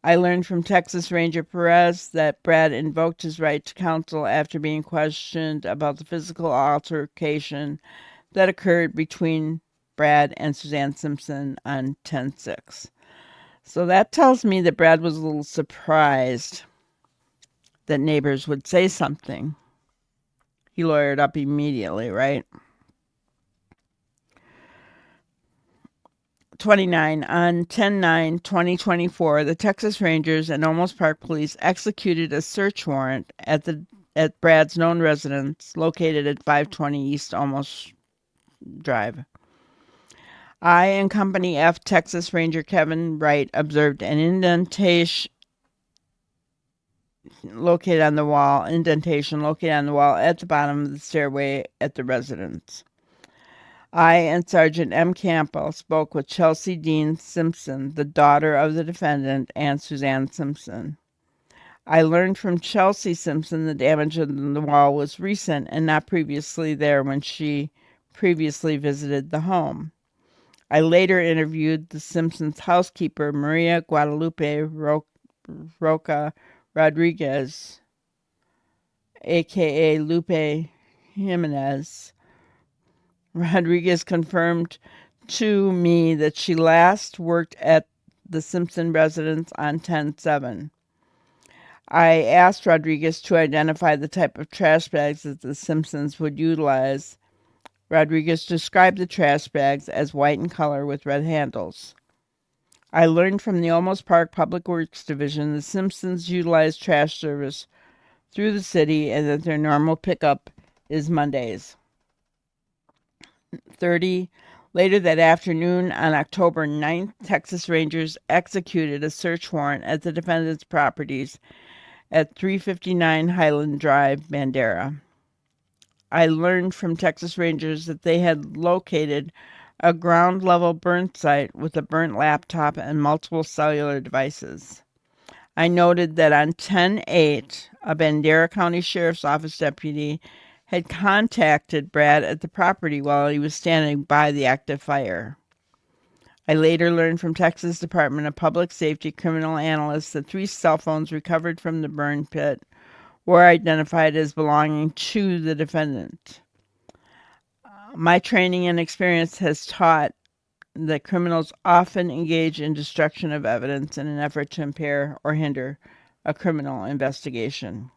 I learned from Texas Ranger Perez that Brad invoked his right to counsel after being questioned about the physical altercation that occurred between Brad and Suzanne Simpson on 10/6. So that tells me that Brad was a little surprised that neighbors would say something. He lawyered up immediately, right? 29. On 10/9/2024, the Texas Rangers and Olmos Park Police executed a search warrant at Brad's known residence located at 520 East Olmos Drive. I and Company F Texas Ranger Kevin Wright observed an indentation located on the wall at the bottom of the stairway at the residence. I and Sergeant M. Campbell spoke with Chelsea Dean Simpson, the daughter of the defendant, and Suzanne Simpson. I learned from Chelsea Simpson the damage on the wall was recent and not previously there when she previously visited the home. I later interviewed the Simpsons' housekeeper, Maria Guadalupe Roca Rodriguez, a.k.a. Lupe Jimenez. Rodriguez confirmed to me that she last worked at the Simpson residence on 10/7. I asked Rodriguez to identify the type of trash bags that the Simpsons would utilize. Rodriguez described the trash bags as white in color with red handles. I learned from the Olmos Park Public Works Division the Simpsons utilize trash service through the city and that their normal pickup is Mondays. 30. Later that afternoon, on October 9th, Texas Rangers executed a search warrant at the defendant's properties at 359 Highland Drive, Bandera. I learned from Texas Rangers that they had located a ground-level burn site with a burnt laptop and multiple cellular devices. I noted that on 10/8, a Bandera County Sheriff's Office deputy had contacted Brad at the property while he was standing by the active fire. I later learned from Texas Department of Public Safety criminal analysts that 3 cell phones recovered from the burn pit were identified as belonging to the defendant. My training and experience has taught that criminals often engage in destruction of evidence in an effort to impair or hinder a criminal investigation.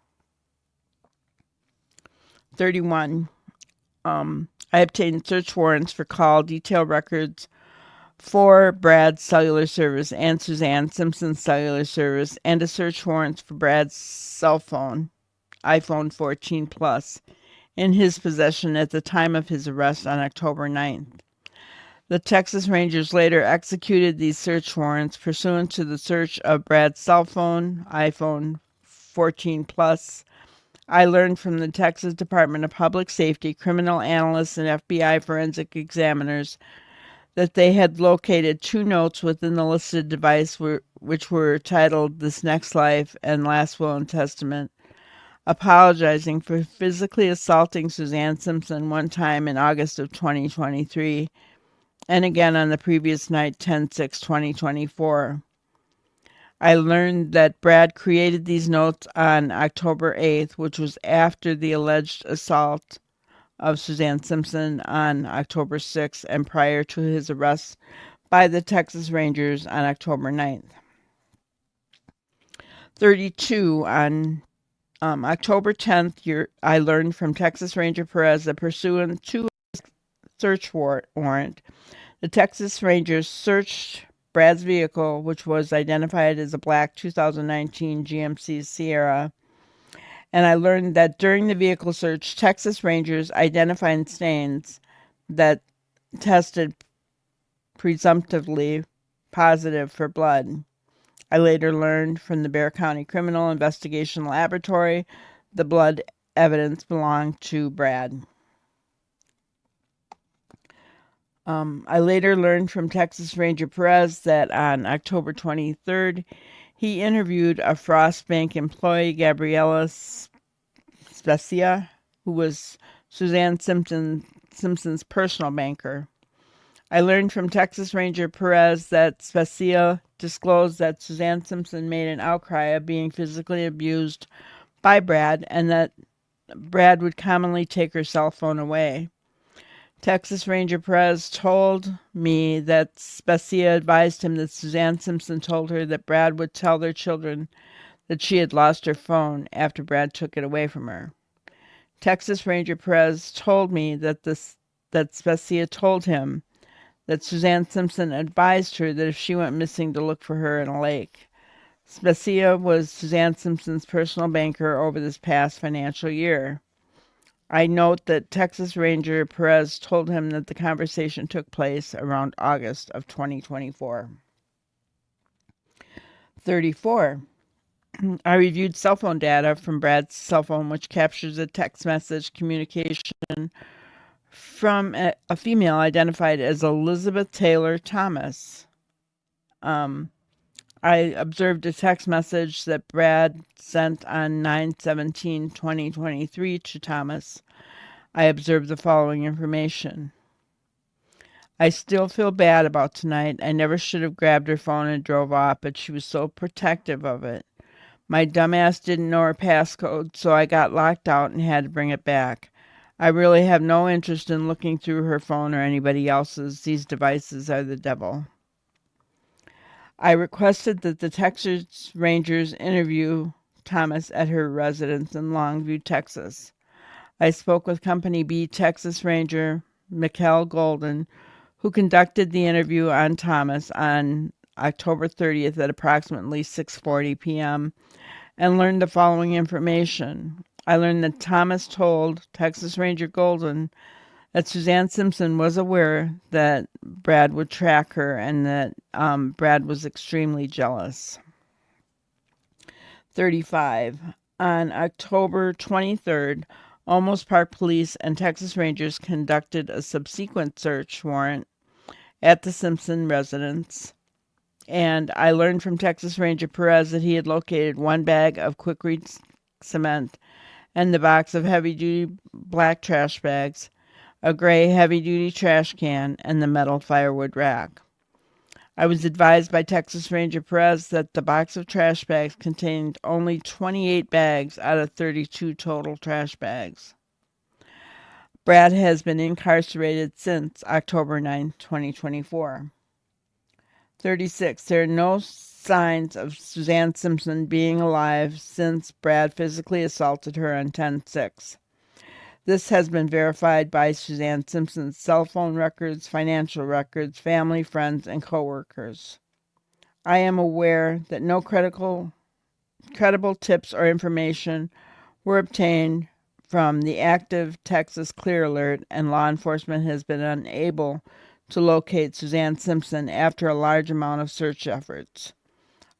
31. I obtained search warrants for call detail records for Brad's cellular service and Suzanne Simpson's cellular service, and a search warrant for Brad's cell phone, iPhone 14 Plus, in his possession at the time of his arrest on October 9th. The Texas Rangers later executed these search warrants pursuant to the search of Brad's cell phone, iPhone 14 Plus. I learned from the Texas Department of Public Safety criminal analysts and FBI forensic examiners that they had located 2 notes within the listed device which were titled This Next Life and Last Will and Testament, apologizing for physically assaulting Suzanne Simpson one time in August of 2023 and again on the previous night, 10/6/2024. I learned that Brad created these notes on October 8th, which was after the alleged assault of Suzanne Simpson on October 6th and prior to his arrest by the Texas Rangers on October 9th. 32. On October 10th, I learned from Texas Ranger Perez that pursuant to a search warrant, the Texas Rangers searched Brad's vehicle, which was identified as a black 2019 GMC Sierra, and I learned that during the vehicle search, Texas Rangers identified stains that tested presumptively positive for blood. I later learned from the Bexar County Criminal Investigation Laboratory the blood evidence belonged to Brad. I later learned from Texas Ranger Perez that on October 23rd, he interviewed a Frost Bank employee, Gabriella Specia, who was Suzanne Simpson's personal banker. I learned from Texas Ranger Perez that Specia disclosed that Suzanne Simpson made an outcry of being physically abused by Brad and that Brad would commonly take her cell phone away. Texas Ranger Perez told me that Specia advised him that Suzanne Simpson told her that Brad would tell their children that she had lost her phone after Brad took it away from her. Texas Ranger Perez told me that Specia told him that Suzanne Simpson advised her that if she went missing to look for her in a lake. Specia was Suzanne Simpson's personal banker over this past financial year. I note that Texas Ranger Perez told him that the conversation took place around August of 2024. 34. I reviewed cell phone data from Brad's cell phone, which captures a text message communication from a female identified as Elizabeth Taylor Thomas. I observed a text message that Brad sent on 9/17/2023 to Thomas. I observed the following information. I still feel bad about tonight. I never should have grabbed her phone and drove off, but she was so protective of it. My dumbass didn't know her passcode, so I got locked out and had to bring it back. I really have no interest in looking through her phone or anybody else's. These devices are the devil. I requested that the Texas Rangers interview Thomas at her residence in Longview, Texas. I spoke with Company B Texas Ranger Mikkel Golden, who conducted the interview on Thomas on October 30th at approximately 6:40 p.m. and learned the following information. I learned that Thomas told Texas Ranger Golden that Suzanne Simpson was aware that Brad would track her and that Brad was extremely jealous. 35. On October 23rd, Olmos Park Police and Texas Rangers conducted a subsequent search warrant at the Simpson residence, and I learned from Texas Ranger Perez that he had located one bag of quick-release cement and the box of heavy-duty black trash bags, a gray heavy-duty trash can, and the metal firewood rack. I was advised by Texas Ranger Perez that the box of trash bags contained only 28 bags out of 32 total trash bags. Brad has been incarcerated since October 9, 2024. 36. There are no signs of Suzanne Simpson being alive since Brad physically assaulted her on 10/6. This has been verified by Suzanne Simpson's cell phone records, financial records, family, friends, and coworkers. I am aware that no credible tips or information were obtained from the active Texas Clear Alert, and law enforcement has been unable to locate Suzanne Simpson after a large amount of search efforts.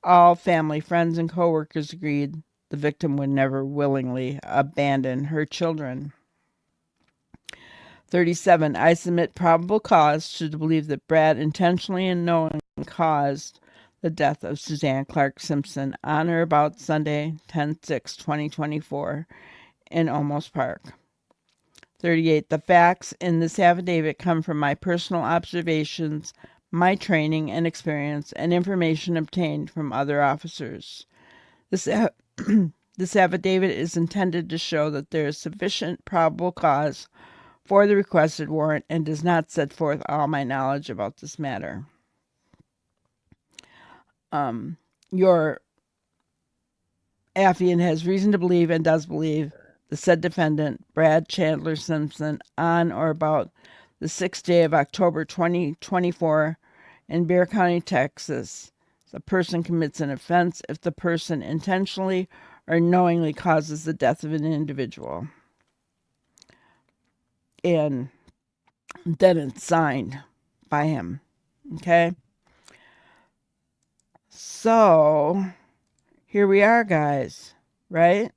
All family, friends, and coworkers agreed the victim would never willingly abandon her children. 37. I submit probable cause to believe that Brad intentionally and knowingly caused the death of Suzanne Clark Simpson on or about Sunday, 10/6/2024, in Olmos Park. 38. The facts in this affidavit come from my personal observations, my training and experience, and information obtained from other officers. This affidavit is intended to show that there is sufficient probable cause for the requested warrant and does not set forth all my knowledge about this matter. Your affiant has reason to believe and does believe the said defendant, Brad Chandler Simpson, on or about the 6th day of October 2024 in Bexar County, Texas. The person commits an offense if the person intentionally or knowingly causes the death of an individual. And then it's signed by him. Okay? So, here we are, guys. Right?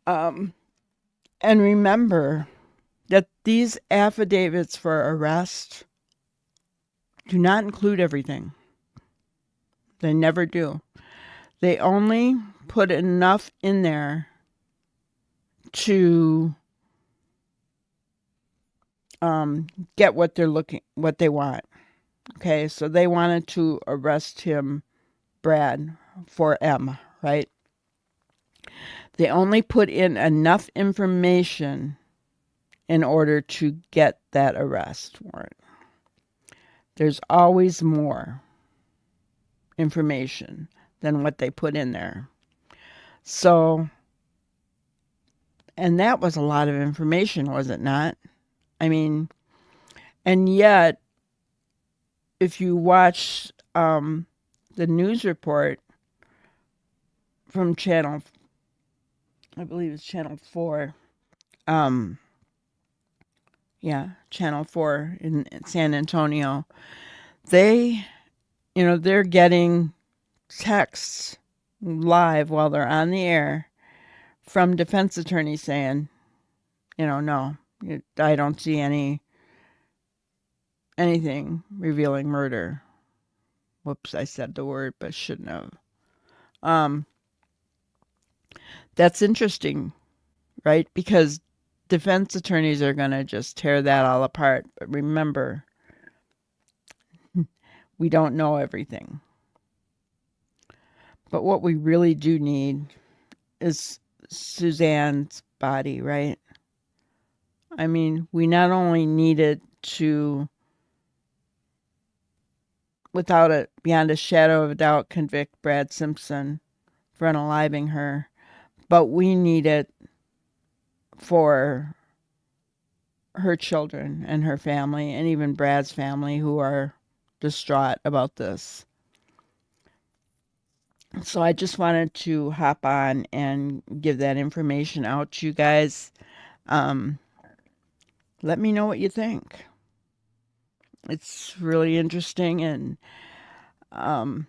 And remember that these affidavits for arrest do not include everything. They never do. They only put enough in there to get what they want. Okay, so they wanted to arrest him, Brad, for M, right? They only put in enough information in order to get that arrest warrant. There's always more information than what they put in there. So, and that was a lot of information, was it not? I mean, and yet, if you watch the news report from Channel 4, Channel 4 in San Antonio, they're getting texts live while they're on the air from defense attorneys saying, no, I don't see anything revealing murder. Whoops, I said the word, but shouldn't have. That's interesting, right? Because defense attorneys are going to just tear that all apart. But remember, we don't know everything. But what we really do need is Suzanne's body, right? I mean, we not only need it to beyond a shadow of a doubt, convict Brad Simpson for unaliving her. But we need it for her children and her family, and even Brad's family, who are distraught about this. So I just wanted to hop on and give that information out to you guys. Let me know what you think. It's really interesting, and I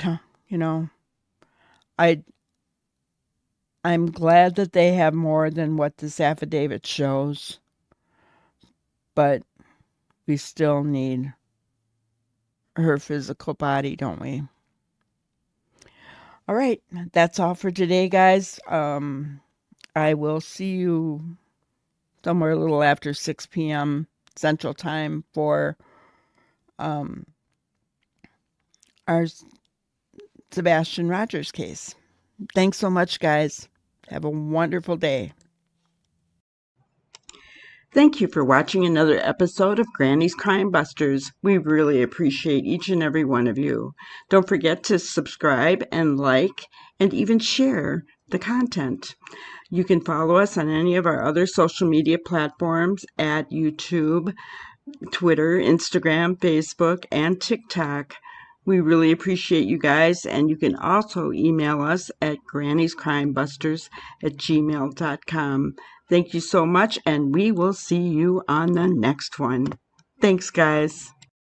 don't, you know, I I'm glad that they have more than what this affidavit shows, but we still need her physical body, don't we? All right, that's all for today, guys. I will see you somewhere a little after 6 p.m. Central Time for our Sebastian Rogers case. Thanks so much, guys. Have a wonderful day. Thank you for watching another episode of Granny's Crime Busters. We really appreciate each and every one of you. Don't forget to subscribe and like and even share the content. You can follow us on any of our other social media platforms at YouTube, Twitter, Instagram, Facebook, and TikTok. We really appreciate you guys, and you can also email us at granniescrimebusters@gmail.com. Thank you so much, and we will see you on the next one. Thanks, guys.